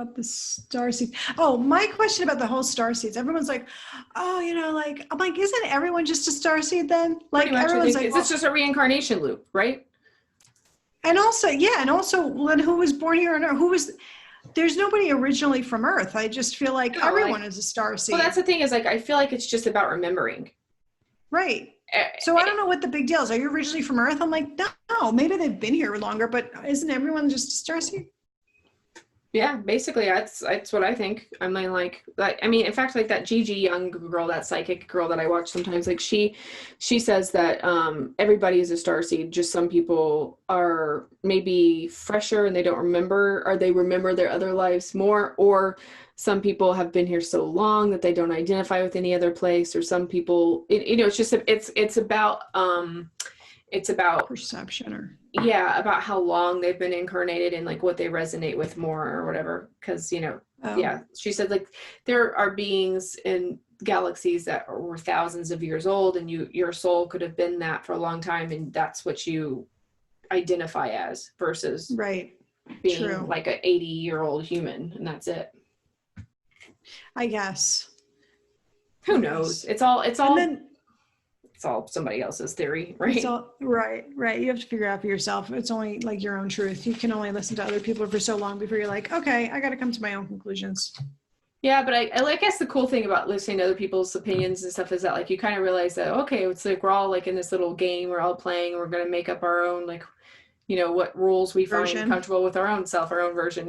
about the starseed. Oh, my question about the whole starseeds. Everyone's like, oh, like, I'm like, isn't everyone just a starseed then? Like, everyone's like, it's just a reincarnation loop, right? And also, when who was born here on Earth? There's nobody originally from Earth. I just feel like everyone is a starseed. Well, that's the thing is, like, I feel like it's just about remembering. Right. So I don't know what the big deal is. Are you originally from Earth? I'm like, no, maybe they've been here longer, but isn't everyone just a starseed? Yeah, basically that's what I think. I mean, in fact, like that Gigi Young girl, that psychic girl that I watch sometimes, like she says that everybody is a starseed. Just some people are maybe fresher and they don't remember, or they remember their other lives more, or some people have been here so long that they don't identify with any other place, or some people, it's just it's about perception, or about how long they've been incarnated and like what they resonate with more or whatever. Because she said like there are beings in galaxies that were thousands of years old, and your soul could have been that for a long time, and that's what you identify as, versus being like an 80-year-old human, and that's it. I guess. Who knows? It's all somebody else's theory, right? Right. You have to figure out for yourself. It's only like your own truth. You can only listen to other people for so long before you're like, okay, I got to come to my own conclusions. Yeah, but I guess the cool thing about listening to other people's opinions and stuff is that like you kind of realize that, okay, it's like we're all like in this little game, we're all playing, and we're going to make up our own, like, what rules we find comfortable with our own self, our own version.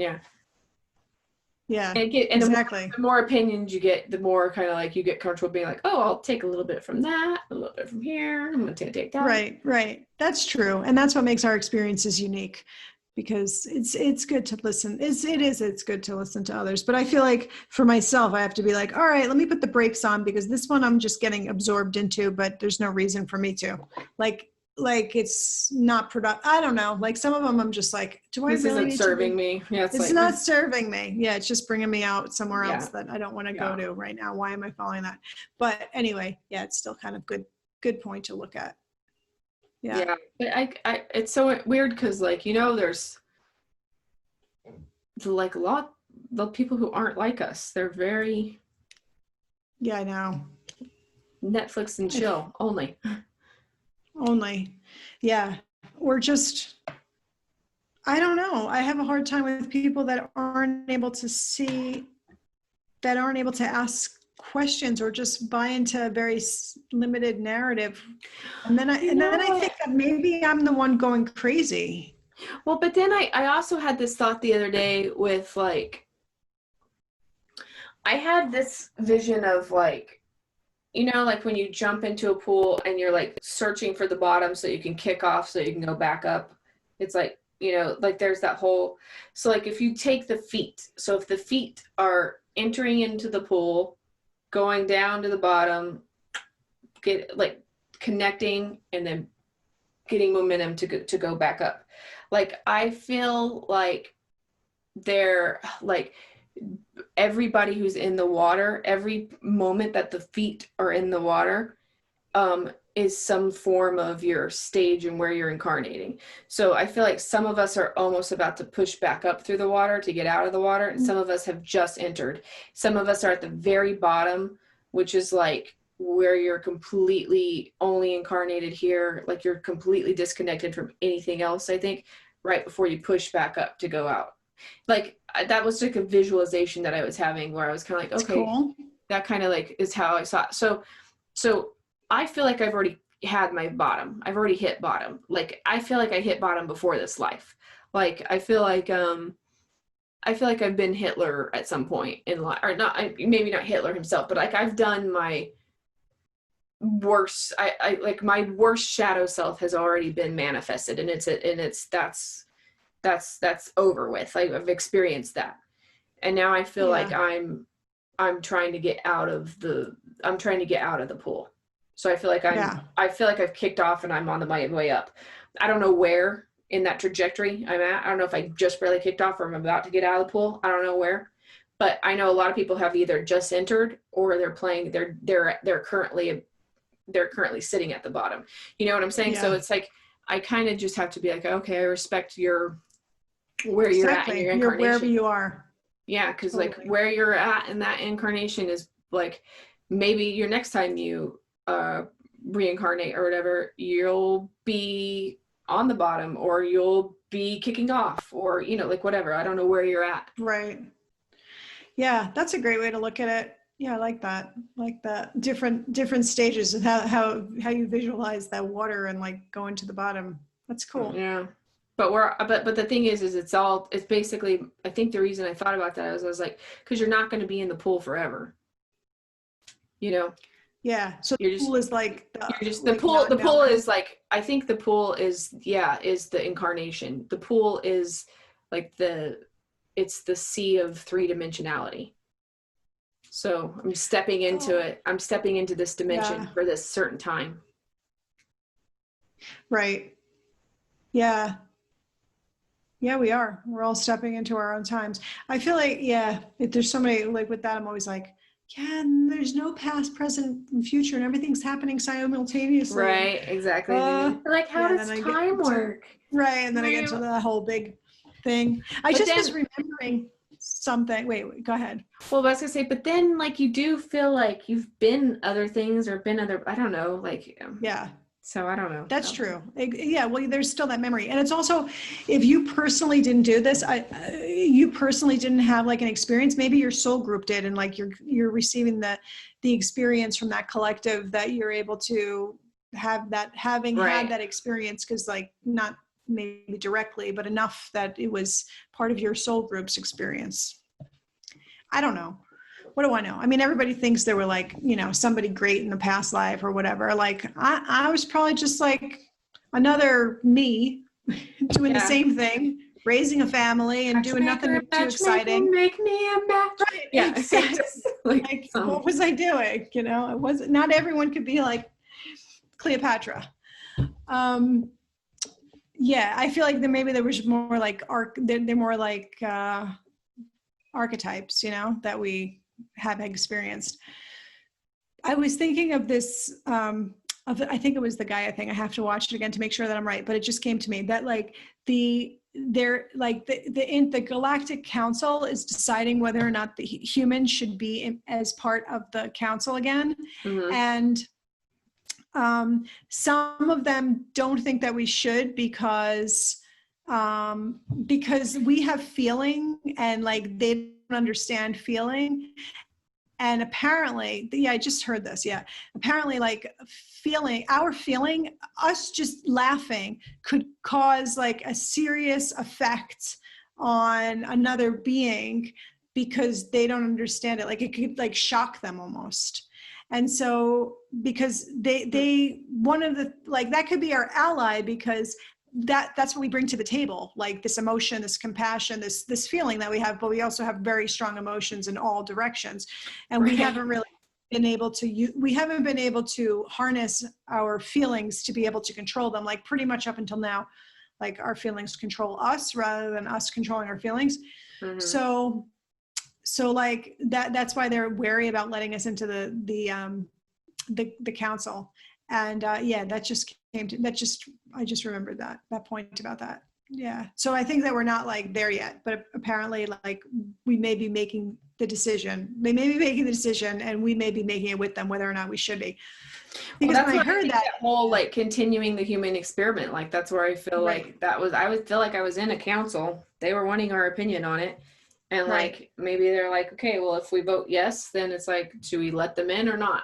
Yeah, and exactly. The more opinions you get, the more kind of like you get comfortable being like, oh, I'll take a little bit from that, a little bit from here, I'm going to take that. Right. That's true. And that's what makes our experiences unique, because it's good to listen. It's good to listen to others. But I feel like for myself, I have to be like, all right, let me put the brakes on, because this one I'm just getting absorbed into, but there's no reason for me to. Like it's not productive. I don't know. Like some of them, I'm just like, do I this really isn't serving me? Yeah, it's like, not serving me. Yeah, it's just bringing me out somewhere else that I don't want to go to right now. Why am I following that? But anyway, it's still kind of good point to look at. Yeah, but I it's so weird because like there's like a lot of people who aren't like us. They're very I know. Netflix and chill only. Or just, I don't know. I have a hard time with people that aren't able to see, that aren't able to ask questions, or just buy into a very limited narrative. And then I think that maybe I'm the one going crazy. Well, but then I also had this thought the other day with like, I had this vision of like, like when you jump into a pool and you're like searching for the bottom so you can kick off so you can go back up. It's like, like there's that whole, so like if you take the feet, so if the feet are entering into the pool, going down to the bottom, get like connecting, and then getting momentum to go back up. Like, I feel like they're like, everybody who's in the water, every moment that the feet are in the water is some form of your stage and where you're incarnating. So I feel like some of us are almost about to push back up through the water to get out of the water, and some of us have just entered. Some of us are at the very bottom, which is like where you're completely only incarnated here, like you're completely disconnected from anything else, I think, right before you push back up to go out. Like that was like a visualization that I was having, where I was kind of like, That's okay, cool. That kind of like is how I saw it. So I feel like I've already had my bottom. I've already hit bottom. Like I feel like I hit bottom before this life. Like I feel like I've been Hitler at some point in life, or not. Maybe not Hitler himself, but like I've done my worst. I like my worst shadow self has already been manifested, and that's over with. I've experienced that, and now I feel like I'm trying to get out of the pool. So I feel like I've kicked off and I'm on my way up. I don't know where in that trajectory I'm at. I don't know if I just barely kicked off or I'm about to get out of the pool. I don't know where, but I know a lot of people have either just entered or they're playing. They're currently sitting at the bottom. You know what I'm saying? Yeah. So it's like I kind of just have to be like, okay, I respect where you're at in your incarnation. You're wherever you are. Yeah, because like Totally. where you're at in that incarnation is like maybe your next time you reincarnate or whatever, you'll be on the bottom or you'll be kicking off or like whatever. I don't know where you're at. Right. Yeah, that's a great way to look at it. Yeah, I like that. Like that different stages of how you visualize that water and like going to the bottom. That's cool. Yeah. But the thing is it's basically, I think the reason I thought about that is I was like, because you're not going to be in the pool forever. Yeah. So You're the just pool is like you're just like the pool non-boundary. is like, I think the pool is the incarnation. The pool is like it's the sea of three-dimensionality. So I'm stepping into Oh, it. I'm stepping into this dimension yeah. for this certain time. Right. Yeah. Yeah, we are. We're all stepping into our own times. I feel like, yeah, if there's so many, like with that, I'm always like, yeah, and there's no past, present, and future, and everything's happening simultaneously. And Right, exactly. Then you're like, how yeah, then does I get time to, work? right, and then I get to But the whole big thing. I just was then, remembering something. Wait, go ahead. well, I was gonna say, but then like you do feel like you've been other things or been other, I don't know, like, Yeah, so I don't know. that's true. Yeah, well, there's still that memory, and it's also, if you personally didn't do this, you personally didn't have like an experience. Maybe your soul group did, and like you're receiving the experience from that collective that you're able to have that having had Right. that experience because like not maybe directly, but enough that it was part of your soul group's experience. I don't know. What do I know? I mean, everybody thinks they were like, somebody great in the past life or whatever. Like I was probably just like another me doing the Yeah. same thing, raising a family and doing nothing too Matchmaker, exciting. make me a match. Right. Yeah. Exactly. like Like, what was I doing? It wasn't, not everyone could be like Cleopatra. Um, yeah, I feel like maybe there was more like they're more like archetypes, that we have experienced. I was thinking of this, I think it was the Gaia thing. I have to watch it again to make sure that I'm right, but it just came to me that like the Galactic Council is deciding whether or not the humans should be as part of the council again. Mhm. And some of them don't think that we should because we have feeling and like they don't understand feeling. And apparently, I just heard this. Yeah. Apparently, like our feeling, us just laughing could cause like a serious effect on another being because they don't understand it. Like it could like shock them almost. And so because they one of the, like that could be our ally because that's what we bring to the table, like this emotion, this compassion, this feeling that we have, but we also have very strong emotions in all directions. And Right. we haven't really been able to harness our feelings to be able to control them. Like pretty much up until now, like our feelings control us rather than us controlling our feelings. Mhm. So like that's why they're wary about letting us into the council. And that just I just remembered that point about that. Yeah. So I think that we're not like there yet, but apparently like we may be making the decision. They may be making the decision and we may be making it with them, whether or not we should be. Because Well, when I heard that whole like continuing the human experiment, like that's where I feel right, like I would feel like I was in a council. They were wanting our opinion on it. And right. like maybe they're like, okay, well if we vote yes, then it's like, should we let them in or not?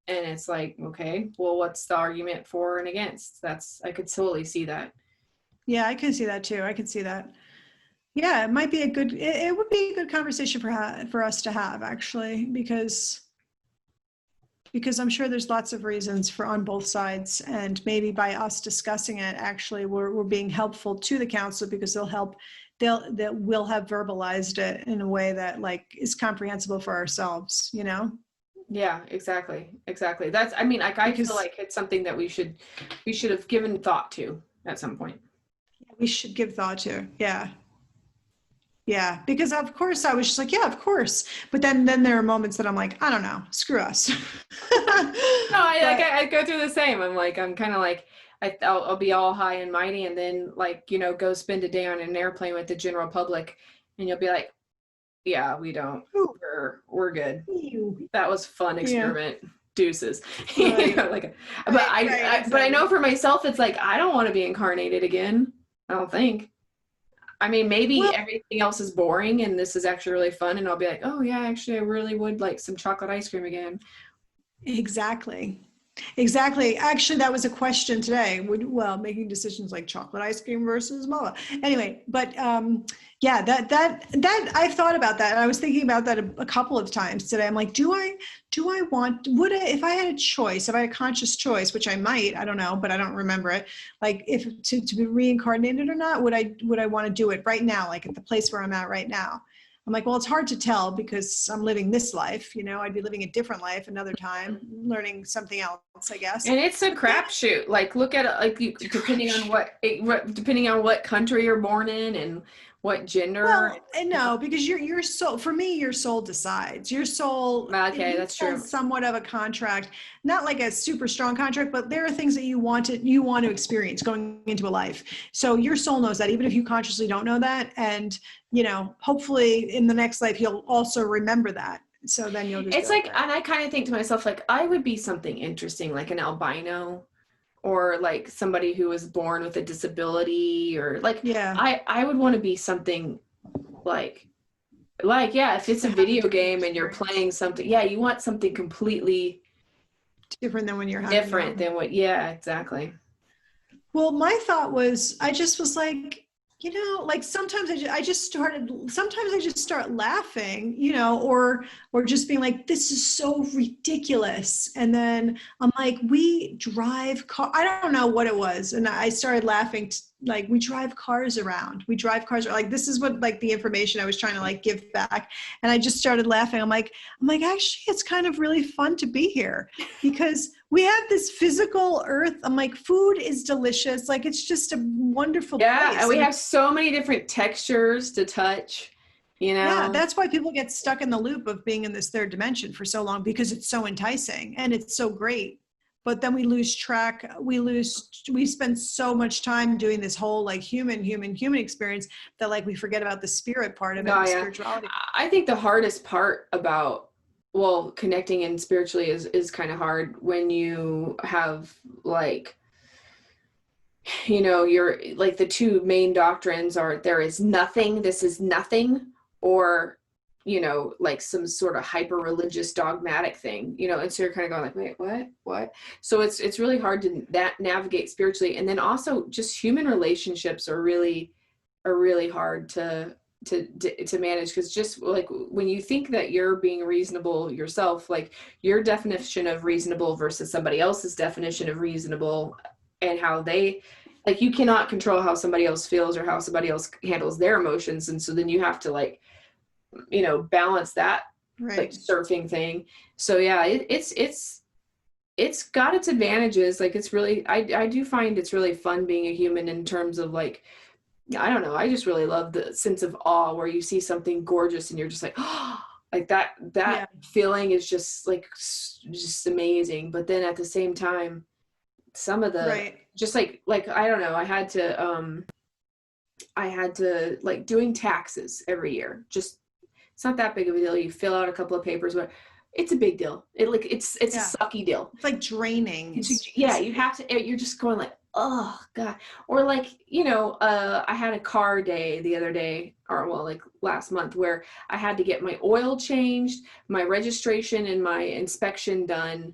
And it's like, okay, well what's the argument for and against? I could totally see that. Yeah, I can see that too. I can see that. Yeah, it might be it would be a good conversation for us to have actually, because I'm sure there's lots of reasons for on both sides, and maybe by us discussing it, actually we're being helpful to the council because they'll we'll have verbalized it in a way that like is comprehensible for ourselves, Yeah, exactly. That's, I mean, like I feel because like it's something that we should have given thought to at some point. we should give thought to. Yeah, because of course I was just like, yeah, of course. But then there are moments that I'm like, I don't know, screw us. No, But I go through the same. I'm kind of like, I'll be all high and mighty and then like, go spend a day on an airplane with the general public and you'll be like, Yeah, we don't. Ooh. We're good. Ew. That was fun Yeah. experiment. Deuces. Right. Like, but Right, but I know exactly. for myself, it's like I don't want to be incarnated again. I don't think. I mean, maybe Well, everything else is boring and this is actually really fun, and I'll be like, oh yeah, actually, I really would like some chocolate ice cream again. exactly. Exactly. Actually, that was a question today. Well, making decisions like chocolate ice cream versus mola. Anyway, but yeah, that I've thought about that. And I was thinking about that a couple of times today. I'm like, if I had a choice, if I had a conscious choice, which I might, I don't know, but I don't remember it. Like if to be reincarnated or not, would I want to do it right now, like at the place where I'm at right now? I'm like, well, it's hard to tell because I'm living this life, I'd be living a different life another time, learning something else, I guess. And it's a But then, crapshoot. Like, look at it. Like, depending on depending on what country you're born in and what gender. well, and no, because your soul, for me, your soul decides. Your soul, Okay, you that's true. has somewhat of a contract, not like a super strong contract, but there are things that you want to experience going into a life. So your soul knows that, even if you consciously don't know that. And, hopefully in the next life, you'll also remember that. So then you'll just be It's like, like, all right. and I kind of think to myself, like, I would be something interesting, like an albino, or like somebody who was born with a disability, or like, Yeah. I would want to be something like, yeah, if it's To a have a video different game and you're experience, playing something, yeah, you want something completely different than when you're having different than what, yeah, exactly. Well, my thought was, I just was like, like sometimes sometimes I just start laughing, or just being like, this is so ridiculous. And then I'm like, we drive car. I don't know what it was. And I started laughing, like, we drive cars around. Like, this is what, like, the information I was trying to, like, give back. And I just started laughing. I'm like, actually, it's kind of really fun to be here because we have this physical earth. I'm like, food is delicious. Like, it's just a wonderful Yeah, and place. we And have so many different textures to touch, you yeah, know. that's why people get stuck in the loop of being in this third dimension for so long, because it's so enticing and it's so great. But then we lose track. We spend so much time doing this whole, like, human experience, that, like, we forget about the spirit part of it, No, and the yeah. spirituality. I think the hardest part about, well, connecting in spiritually is kind of hard when you have, like, you're like, the two main doctrines are, there is nothing, this is nothing, or, like some sort of hyper religious dogmatic thing, and so you're kind of going like, wait, what? So it's really hard to navigate spiritually. And then also just human relationships are really hard to manage, because just like when you think that you're being reasonable yourself, like your definition of reasonable versus somebody else's definition of reasonable, and how they, like, you cannot control how somebody else feels or how somebody else handles their emotions, and so then you have to, like, balance that, like, Right. surfing thing. So yeah, it's got its advantages. Like, it's really, I do find it's really fun being a human, in terms of, like, I don't know, I just really love the sense of awe where you see something gorgeous and you're just like, oh, like that Yeah. feeling is just like, just amazing. But then at the same time, some of the, Right. just like I don't know, I had to, like, doing taxes every year, just, it's not that big of a deal. You fill out a couple of papers, but it's a big deal. It's a Yeah. sucky deal. It's like draining. Yeah, you have to, you're just going like, oh God. Or like, I had a car day the other day, or well, like last month, where I had to get my oil changed, my registration and my inspection done,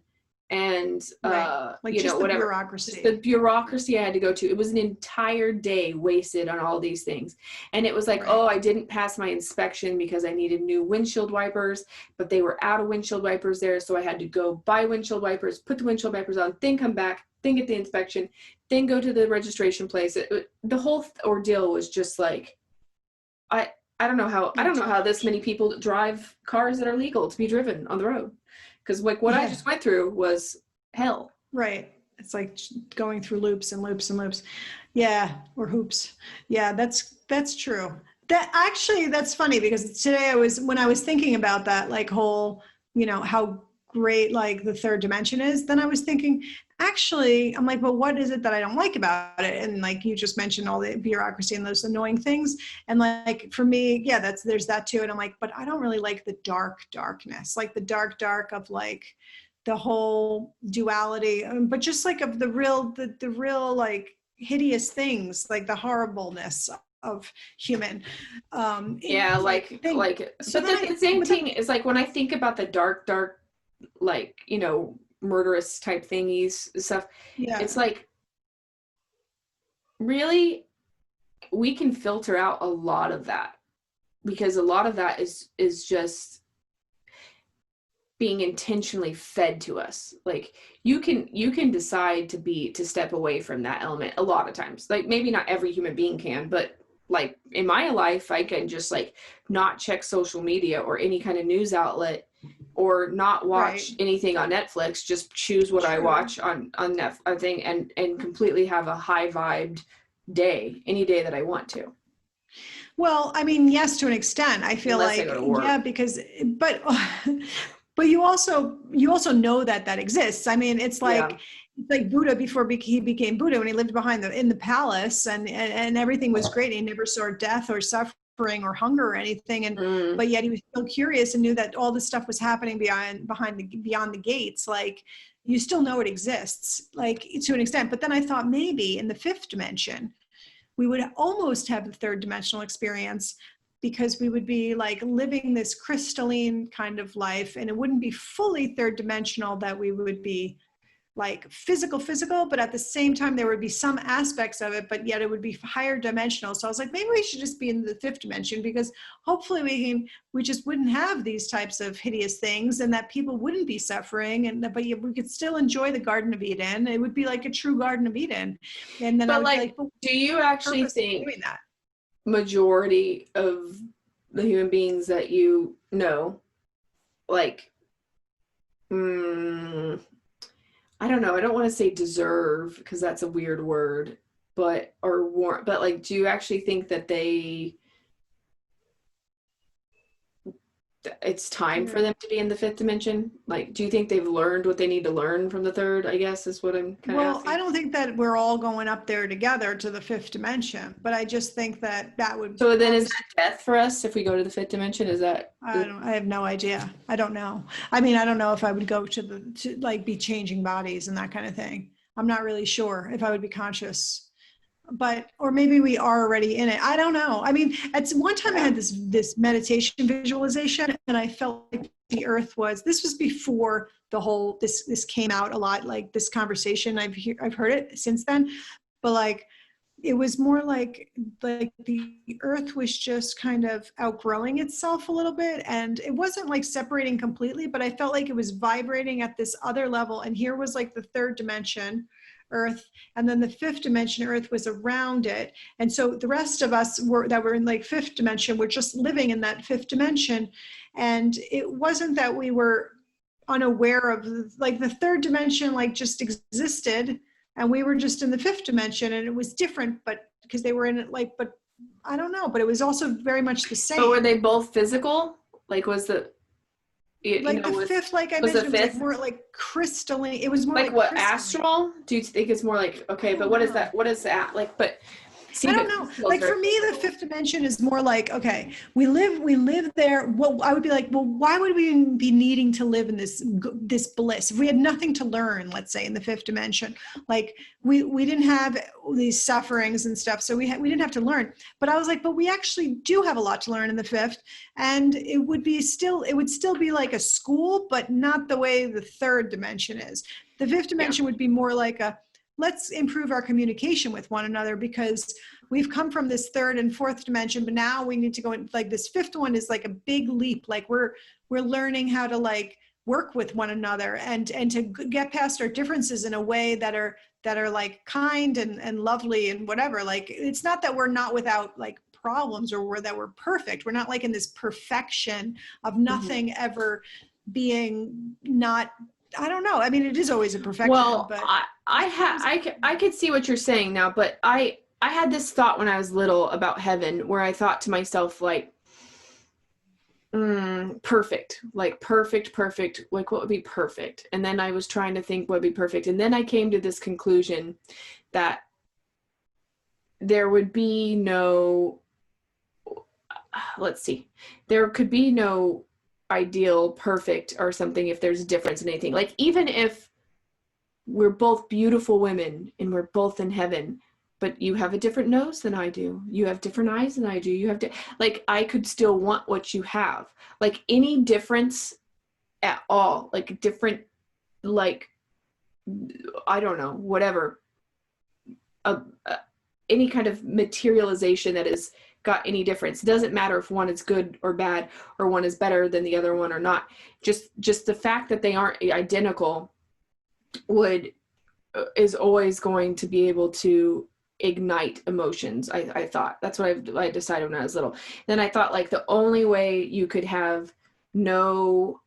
and Right. Like, just the whatever. Just the bureaucracy. bureaucracy I had to go to. It was an entire day wasted on all these things. And it was like, Right. oh, I didn't pass my inspection because I needed new windshield wipers, but they were out of windshield wipers there. So I had to go buy windshield wipers, put the windshield wipers on, then come back, then get the inspection, then go to the registration place. The whole ordeal was just like, I don't know how this many people drive cars that are legal to be driven on the road. Because, like, what I just went through was hell. Right. It's like going through loops and loops and loops. Yeah. Or hoops. Yeah, that's true. That's funny, because today when I was thinking about that, like, whole, how great like the third dimension is, then I was thinking, actually, I'm like, well, what is it that I don't like about it? And like you just mentioned all the bureaucracy and those annoying things. And like for me, yeah, there's that too. And I'm like, but I don't really like the darkness, like the dark of like the whole duality, but just like of the real like hideous things, like the horribleness of human Yeah, thing. but then the same thing is like when I think about the dark, like, you know, murderous type thingies stuff, yeah, it's like, really, we can filter out a lot of that, because a lot of that is just being intentionally fed to us. Like you can decide to step away from that element a lot of times. Like maybe not every human being can, but like in my life, I can just like not check social media or any kind of news outlet, or not watch anything on Netflix. Just choose what I watch on Netflix thing, and completely have a high vibed day any day that I want to. Well, I mean, yes, to an extent. I feel Unless I like, go to work. yeah, because, but you also know that exists. I mean, it's like Buddha before he became Buddha, when he lived in the palace, and everything was great. He never saw death or suffering or hunger or anything, and but yet he was still curious and knew that all this stuff was happening beyond the gates. Like you still know it exists, like to an extent. But then I thought maybe in the fifth dimension, we would almost have the third dimensional experience, because we would be like living this crystalline kind of life, and it wouldn't be fully third dimensional, that we would be like physical, but at the same time there would be some aspects of it, but yet it would be higher dimensional. So I was like, maybe we should just be in the fifth dimension, because hopefully we just wouldn't have these types of hideous things, and that people wouldn't be suffering, and but we could still enjoy the Garden of Eden. It would be like a true Garden of Eden. And then I would be like, do you actually think doing that? Majority of the human beings that you know, like, I don't know, I don't want to say deserve, because that's a weird word, but like, do you actually think that it's time for them to be in the fifth dimension? Like, do you think they've learned what they need to learn from the third, I guess is what I'm kind of asking. I don't think that we're all going up there together to the fifth dimension, but I just think that would. So then is that death for us if we go to the fifth dimension? Is that? I have no idea. I don't know. I mean, I don't know if I would go to like be changing bodies and that kind of thing. I'm not really sure if I would be conscious, or maybe we are already in it. I don't know. I mean, at one time I had this meditation visualization, and I felt like the earth this was before the whole, this came out a lot, like this conversation. I've heard it since then, but like, it was more like the earth was just kind of outgrowing itself a little bit, and it wasn't like separating completely, but I felt like it was vibrating at this other level. And here was like the third dimension earth, and then the fifth dimension earth was around it. And so the rest of us that were in like fifth dimension were just living in that fifth dimension. And it wasn't that we were unaware of, like, the third dimension like just existed, and we were just in the fifth dimension, and it was different, but because they were in it, like, but I don't know, but it was also very much the same. So were they both physical? Like, was the fifth, like I mentioned, it was like more like crystalline. It was more like what, crystalline. astral? Do you think it's more like, okay, but what is that? What is that? Like, but I don't know. Like for me, the fifth dimension is more like, okay, we live there. Well, I would be like, well, why would we be needing to live in this bliss if we had nothing to learn? Let's say in the fifth dimension, like we didn't have these sufferings and stuff, so we didn't have to learn. But I was like, but we actually do have a lot to learn in the fifth, and it would still be like a school, but not the way the third dimension is. The fifth dimension would be more like let's improve our communication with one another, because we've come from this third and fourth dimension, but now we need to go in, like, this fifth one is like a big leap. Like we're learning how to like work with one another, and to get past our differences in a way that are like kind and lovely and whatever. Like, it's not that we're not without like problems, or that we're perfect. We're not like in this perfection of nothing ever being not, I don't know. I mean, it is always a perfection. Well, but I could see what you're saying now, but I had this thought when I was little about heaven, where I thought to myself, like, Perfect. Like perfect. Like what would be perfect? And then I was trying to think what would be perfect. And then I came to this conclusion that there would be no, let's see, there could be no ideal perfect or something if there's a difference in anything. Like even if we're both beautiful women and we're both in heaven, but you have a different nose than I do. You have different eyes than I do. You have to, like, I could still want what you have. Like any difference at all, like different, like, I don't know, whatever, any kind of materialization that has got any difference. It doesn't matter if one is good or bad or one is better than the other one or not. Just the fact that they aren't identical is always going to be able to ignite emotions. I thought that's what I decided when I was little. Then I thought like the only way you could have no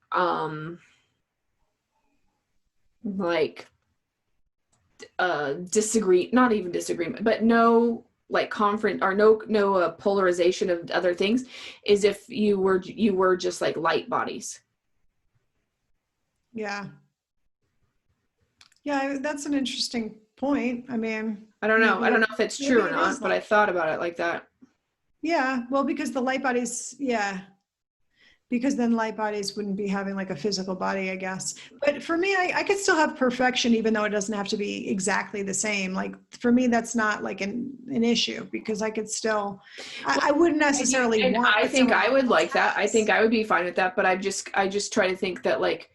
like not even disagreement, but no like no polarization of other things is if you were just like light bodies. Yeah. Yeah, that's an interesting point. I mean, I don't know if it's true or not, but I thought about it like that. Yeah, well, because the light bodies, yeah, because then light bodies wouldn't be having like a physical body, I guess. But for me, I could still have perfection, even though it doesn't have to be exactly the same. Like for me, that's not like an issue because I could still, I wouldn't necessarily and want. I think I would like that. I think I would be fine with that. But I just try to think that like,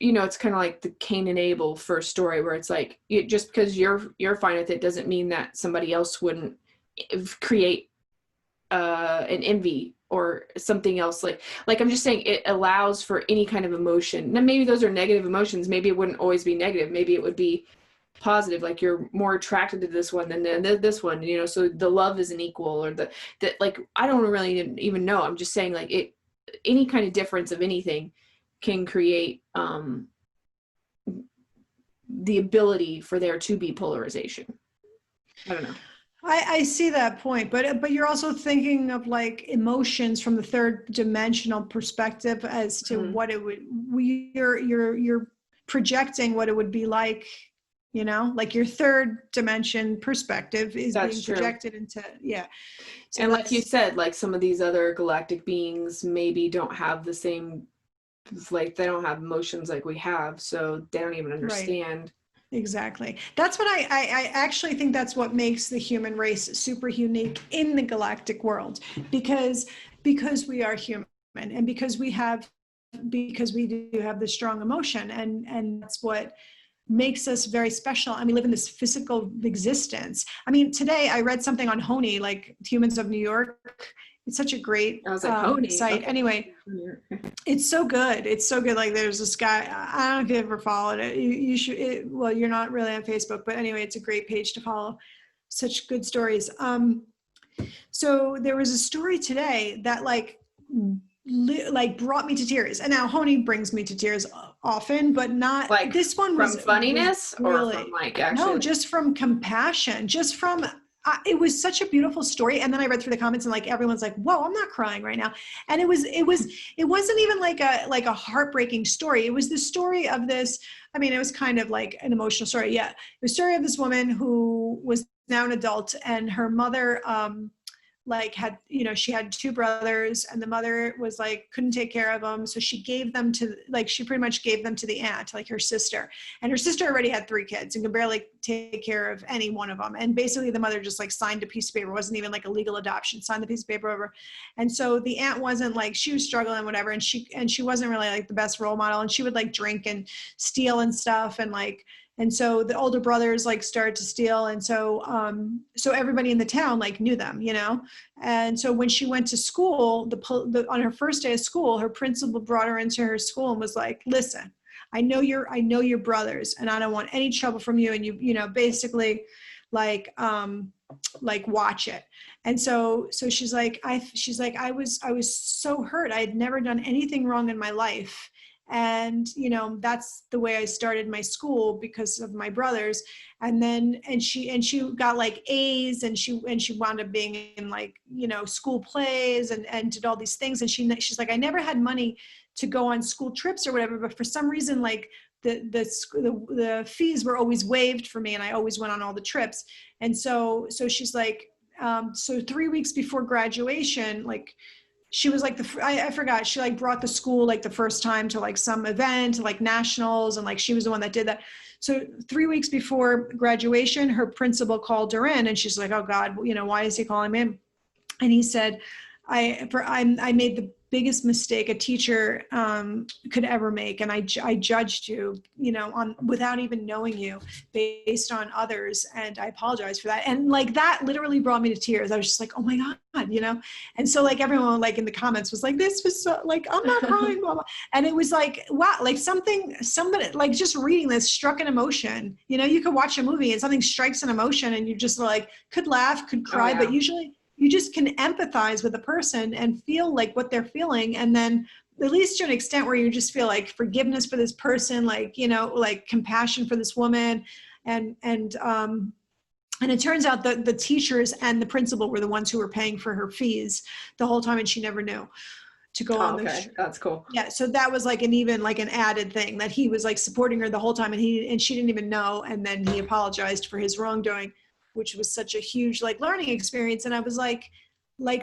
you know, it's kind of like the Cain and Abel first story where it's like, just because you're fine with it doesn't mean that somebody else wouldn't create an envy or something else. Like I'm just saying it allows for any kind of emotion. Now maybe those are negative emotions. Maybe it wouldn't always be negative. Maybe it would be positive. Like you're more attracted to this one than this one, you know, so the love isn't equal or that like, I don't really even know. I'm just saying like any kind of difference of anything can create the ability for there to be polarization. I don't know. I see that point, but you're also thinking of like emotions from the third dimensional perspective as to what it would. You're projecting what it would be like, you know, like your third dimension perspective is being projected into So and like you said, like some of these other galactic beings maybe don't have the same, like they don't have emotions like we have, so they don't even understand. Right. Exactly. That's what I actually think that's what makes the human race super unique in the galactic world, because we are human and because we do have this strong emotion, and that's what makes us very special. I mean, live in this physical existence. I mean, today I read something on Honey, like Humans of New York. It's such a great site. Okay. Anyway, it's so good. It's so good. Like there's this guy, I don't know if you ever followed it. You should, well, you're not really on Facebook, but anyway, it's a great page to follow. Such good stories. So there was a story today that like brought me to tears. And now Honey brings me to tears often, but not like this one was from funniness really, or from like actually. No, just from compassion, just from, it was such a beautiful story. And then I read through the comments and like everyone's like, whoa, I'm not crying right now. And it wasn't even like a heartbreaking story. It was the story of this, I mean, it was kind of like an emotional story. Yeah. The story of this woman who was now an adult, and her mother like had, you know, she had two brothers, and the mother was like, couldn't take care of them. So she gave them to, like, she pretty much gave them to the aunt, like her sister. And her sister already had 3 kids and could barely take care of any one of them. And basically the mother just like signed a piece of paper. It wasn't even like a legal adoption, signed the piece of paper over. And so the aunt wasn't like, she was struggling, whatever. And she wasn't really like the best role model. And she would like drink and steal and stuff. And like, and so the older brothers like started to steal. And so, so everybody in the town like knew them, you know? And so when she went to school, on her first day of school, her principal brought her into her school and was like, listen, I know your brothers, and I don't want any trouble from you. And you know, basically like watch it. And so she's like, I was so hurt. I had never done anything wrong in my life. And, you know, that's the way I started my school because of my brothers. And then, and she got like A's, and she wound up being in like, you know, school plays and did all these things. And she's like, I never had money to go on school trips or whatever, but for some reason, like the fees were always waived for me, and I always went on all the trips. And so she's like, so 3 weeks before graduation, like, she was like I forgot, she like brought the school like the first time to like some event, like nationals, and like she was the one that did that. So 3 weeks before graduation, her principal called her in, and she's like, oh God, you know, why is he calling me in? And he said, I made the biggest mistake a teacher could ever make, and I judged you, you know, on without even knowing you, based on others, and I apologize for that. And like that literally brought me to tears. I was just like, oh my God, you know. And so like everyone like in the comments was like, this was so, like, I'm not crying, blah, blah. And it was like, wow, like somebody like just reading this struck an emotion. You know, you could watch a movie and something strikes an emotion, and you just like could laugh, could cry, but usually you just can empathize with a person and feel like what they're feeling. And then at least to an extent where you just feel like forgiveness for this person, like, you know, like compassion for this woman. And it turns out that the teachers and the principal were the ones who were paying for her fees the whole time, and she never knew to go on this. Okay, that's cool. Yeah, so that was like an added thing, that he was like supporting her the whole time, and she didn't even know. And then he apologized for his wrongdoing, which was such a huge like learning experience. And I was like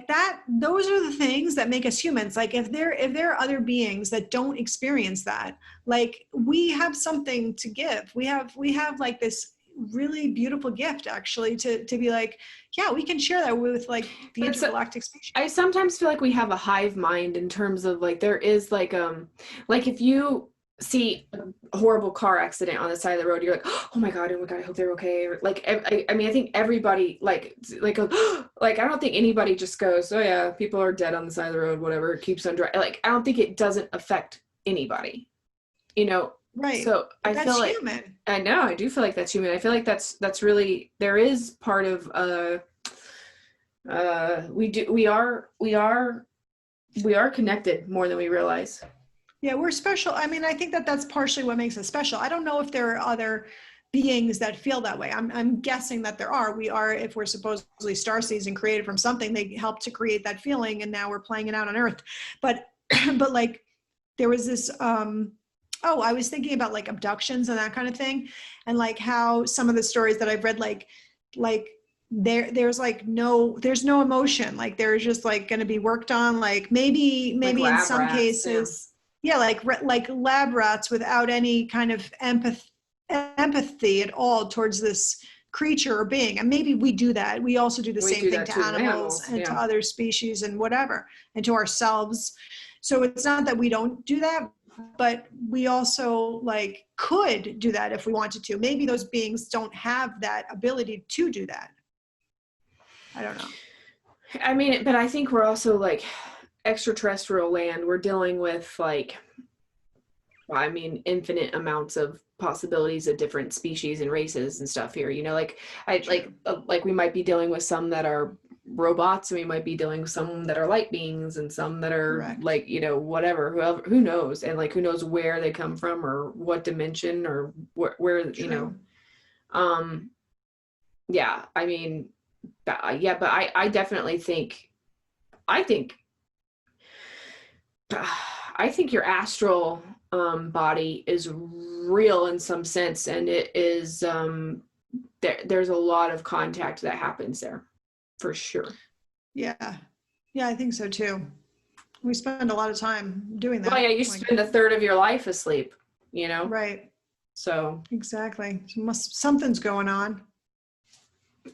that, those are the things that make us humans. Like if there are other beings that don't experience that, like we have something to give. We have like this really beautiful gift actually to be like, yeah, we can share that with like the intergalactic species. I sometimes feel like we have a hive mind in terms of like, there is like if you see a horrible car accident on the side of the road, you're like, oh my God, I hope they're okay. Or like, I mean, I think everybody like like I don't think anybody just goes, oh yeah, people are dead on the side of the road, whatever, it keeps on driving. Like, I don't think it doesn't affect anybody, you know? Right. So I feel like human. I know, I do feel like that's human. I feel like that's really, there is part of we are connected more than we realize. Yeah, we're special. I mean, I think that that's partially what makes us special. I don't know if there are other beings that feel that way. I'm guessing that there are. We are, if we're supposedly starseeds and created from something, they helped to create that feeling, and now we're playing it out on Earth. But but like there was this I was thinking about like abductions and that kind of thing, and like how some of the stories that I've read, like there's no emotion. Like they're just like going to be worked on, like maybe like in some rats, cases. Yeah, like lab rats without any kind of empathy at all towards this creature or being. And maybe we do that. We also do the same thing to animals and to other species and whatever, and to ourselves. So it's not that we don't do that, but we also like could do that if we wanted to. Maybe those beings don't have that ability to do that. I don't know. I mean, but I think we're also like extraterrestrial land. We're dealing with like, I mean, infinite amounts of possibilities of different species and races and stuff here, you know, like like we might be dealing with some that are robots, and we might be dealing with some that are light beings, and some that are correct, like, you know, whoever, who knows, and like who knows where they come from or what dimension or where you know. Yeah, I mean, yeah, but I definitely think I think your astral body is real in some sense, and it is there's a lot of contact that happens there for sure. Yeah, I think so too. We spend a lot of time doing that. Well, yeah, you spend a third of your life asleep, you know. Right. So exactly, something's going on.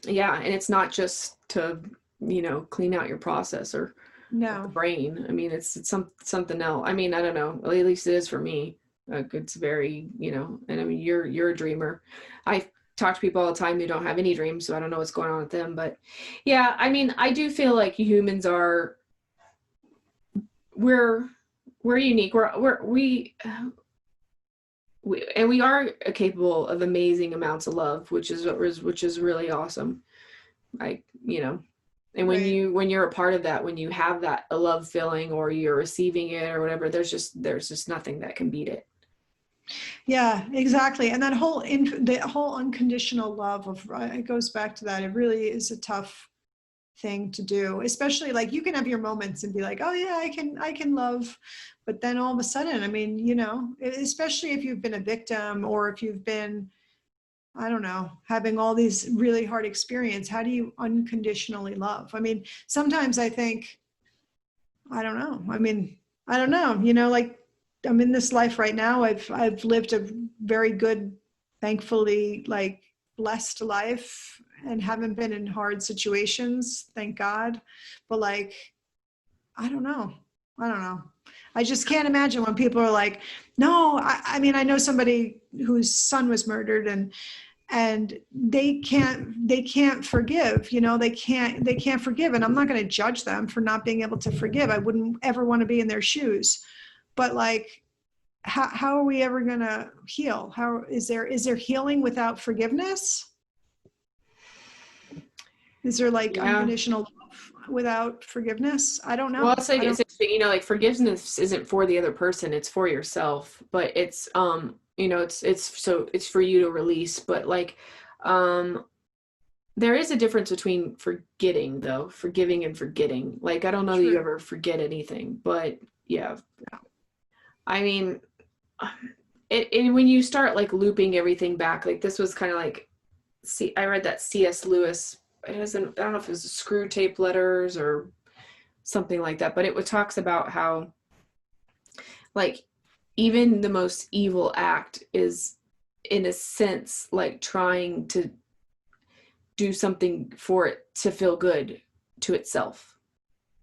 Yeah, and it's not just to, you know, clean out your processor. No, the brain. I mean, it's something else. I mean, I don't know. At least it is for me. It's very, you know. And I mean, you're a dreamer. I talk to people all the time who don't have any dreams, so I don't know what's going on with them. But yeah, I mean, I do feel like humans are. We're unique. We are capable of amazing amounts of love, which is really awesome. You know. And Right. when you're a part of that, when you have that a love feeling or you're receiving it or whatever, there's just nothing that can beat it. Yeah, exactly. And that the whole unconditional love of, it goes back to that. It really is a tough thing to do, especially like you can have your moments and be like, oh yeah, I can love, but then all of a sudden, I mean, you know, especially if you've been a victim or if you've been, I don't know, having all these really hard experience, how do you unconditionally love? I mean, sometimes I think, I don't know. I mean, I don't know, you know, like I'm in this life right now. I've lived a very good, thankfully, like blessed life and haven't been in hard situations, thank God. But like, I don't know. I don't know. I just can't imagine when people are like, no, I mean, I know somebody whose son was murdered and they can't forgive, you know, they can't forgive. And I'm not going to judge them for not being able to forgive. I wouldn't ever want to be in their shoes. But like, how are we ever going to heal? How is there healing without forgiveness? Is there like Yeah. unconditional love without forgiveness? I don't Well, know. it's like I don't. you know, like forgiveness isn't for the other person, it's for yourself. But it's you know, it's for you to release. But like there is a difference between forgetting though, forgiving and forgetting. Like I don't know that you True. ever forget anything, but yeah. I mean, and when you start like looping everything back, like this was kind of like, see, I read that C.S. Lewis, it has an, I don't know if it was Screw Tape Letters or something like that, but it talks about how like even the most evil act is in a sense like trying to do something for it to feel good to itself.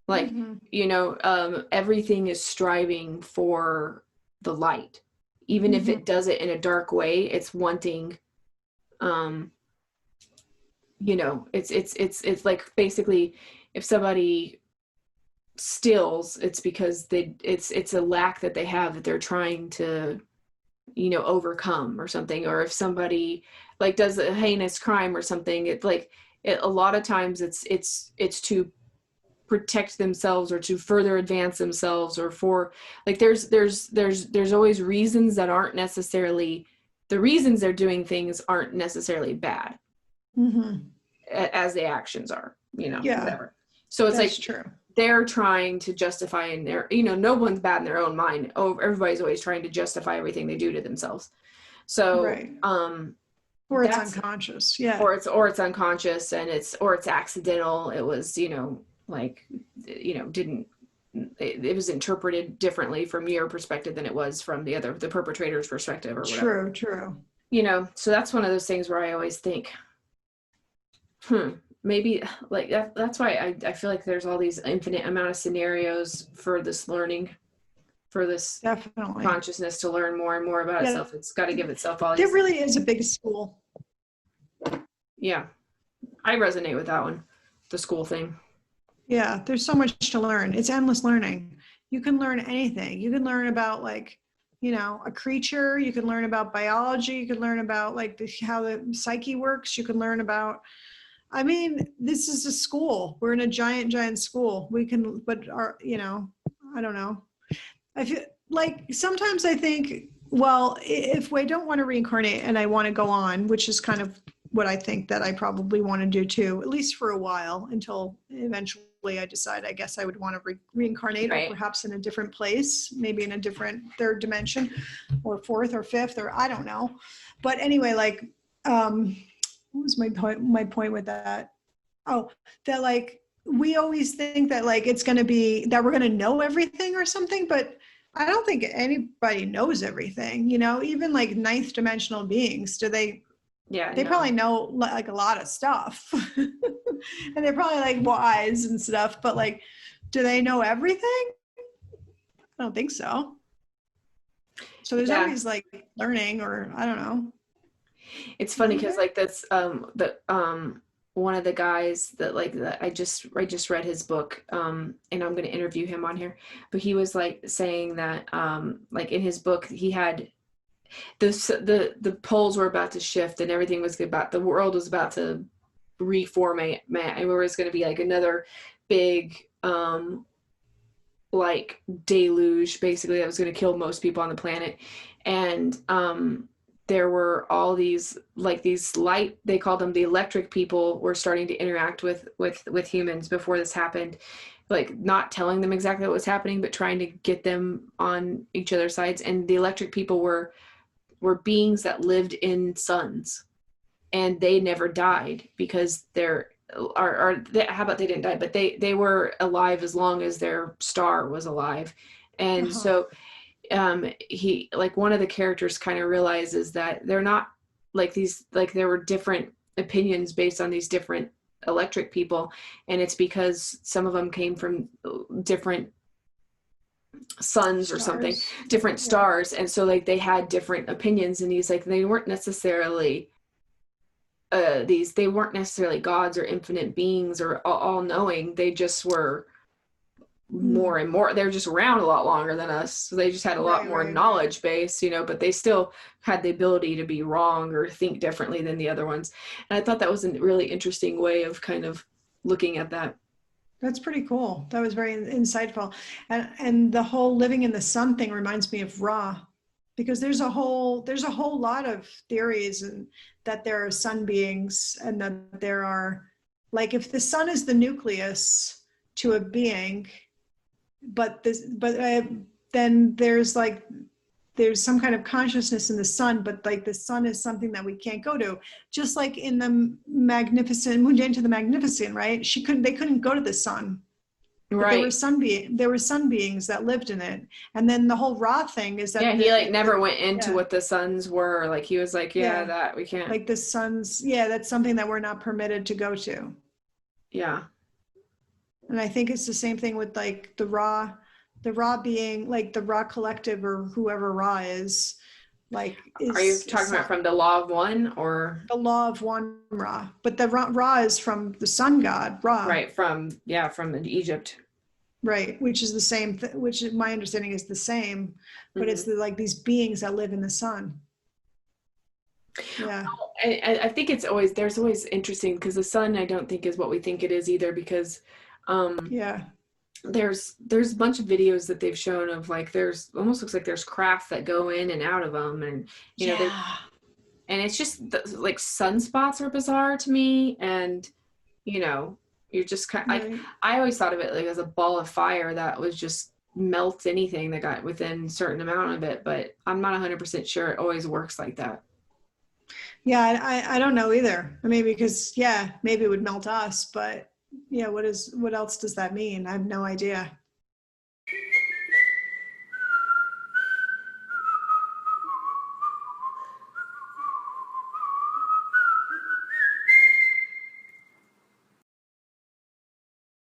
Like, Mm-hmm. you know, everything is striving for the light. Even if Mm-hmm. it does it in a dark way, it's wanting, um, you know, it's like basically if somebody steals, it's because it's a lack that they have that they're trying to, you know, overcome or something. Or if somebody like does a heinous crime or something, it's like a lot of times it's to protect themselves or to further advance themselves or for like there's always reasons that aren't necessarily the reasons they're doing things aren't necessarily bad Mm-hmm. as the actions are, you know, Yeah, whatever. So it's that's like true. they're trying to justify in their, you know, no one's bad in their own mind. Oh, everybody's always trying to justify everything they do to themselves. So Right. Or it's that's unconscious. Yeah. or it's unconscious and it's accidental. It was, you know, like, you know, didn't it was interpreted differently from your perspective than it was from the perpetrator's perspective or whatever, True, true. you know. So that's one of those things where I always think, maybe like that's why I feel like there's all these infinite amount of scenarios for this learning, for this Definitely. consciousness to learn more and more about Yeah. itself. It's got to give itself all There these, really is a big school. yeah. I resonate with that one, the school thing. Yeah, there's so much to learn. It's endless learning. You can learn anything. You can learn about like, you know, a creature. You can learn about biology. You can learn about like how the psyche works. You can learn about, I mean, this is a school. We're in a giant, giant school. We can, but our, you know, I don't know. I feel like sometimes I think, well, if we don't want to reincarnate and I want to go on, which is kind of what I think that I probably want to do too, at least for a while until eventually I decide I guess I would want to reincarnate or Right. perhaps in a different place, maybe in a different third dimension or fourth or fifth, or I don't know. But anyway, like, what was my point with that? Oh, that like, we always think that like it's going to be that we're going to know everything or something, but I don't think anybody knows everything, you know, even like ninth dimensional beings. Do Yeah, they no. probably know like a lot of stuff and they're probably like wise and stuff, but like, do they know everything? I don't think so. So there's Yeah. always like learning, or I don't know. It's funny Isn't because there? like that's the one of the guys that like that I just read his book, and I'm gonna interview him on here. But he was like saying that like in his book he had the poles were about to shift and everything was about the world was about to reformat, where it's going to be like another big like deluge basically that was going to kill most people on the planet. And there were all these like these light, they called them the electric people, were starting to interact with humans before this happened, like not telling them exactly what was happening but trying to get them on each other's sides. And the electric people were beings that lived in suns, and they never died because they're how about they didn't die, but they were alive as long as their star was alive. And so he, like, one of the characters kind of realizes that they're not like these, like there were different opinions based on these different electric people, and it's because some of them came from different suns or something, different stars. And so like they had different opinions, and he's like, they weren't necessarily they weren't necessarily gods or infinite beings or all knowing. They just were more and more, they're just around a lot longer than us, so they just had a lot more knowledge base, you know, but they still had the ability to be wrong or think differently than the other ones. And I thought that was a really interesting way of kind of looking at that. That's pretty cool. That was very insightful. And the whole living in the sun thing reminds me of Ra, because there's a whole lot of theories, and that there are sun beings, and that there are, like, if the sun is the nucleus to a being, then there's some kind of consciousness in the sun, but like the sun is something that we can't go to. Just like in the Magnificent, Mundane to the Magnificent, right? They couldn't go to the sun. Right. There were sun beings that lived in it. And then the whole Ra thing is that he like never went into what the suns were. Like he was like, that we can't. Like the suns, that's something that we're not permitted to go to. Yeah. And I think it's the same thing with like the Ra being, like the Ra collective, or whoever Ra is. Like, are you talking about from the Law of One, or the Law of One Ra? But the Ra is from the sun god Ra, right? From Egypt, right? Which is the same. Which my understanding is the same, but it's like these beings that live in the sun. Yeah, I think there's always interesting, because the sun, I don't think is what we think it is either, because there's a bunch of videos that they've shown of, like, there's almost looks like there's craft that go in and out of them, and you know, and it's just like sunspots are bizarre to me. And you know, you're just kind of, like, I always thought of it like as a ball of fire that was just melt anything that got within a certain amount of it, but I'm not 100% sure it always works like that. Yeah, I don't know either. I mean, because maybe it would melt us, but what else does that mean? I have no idea.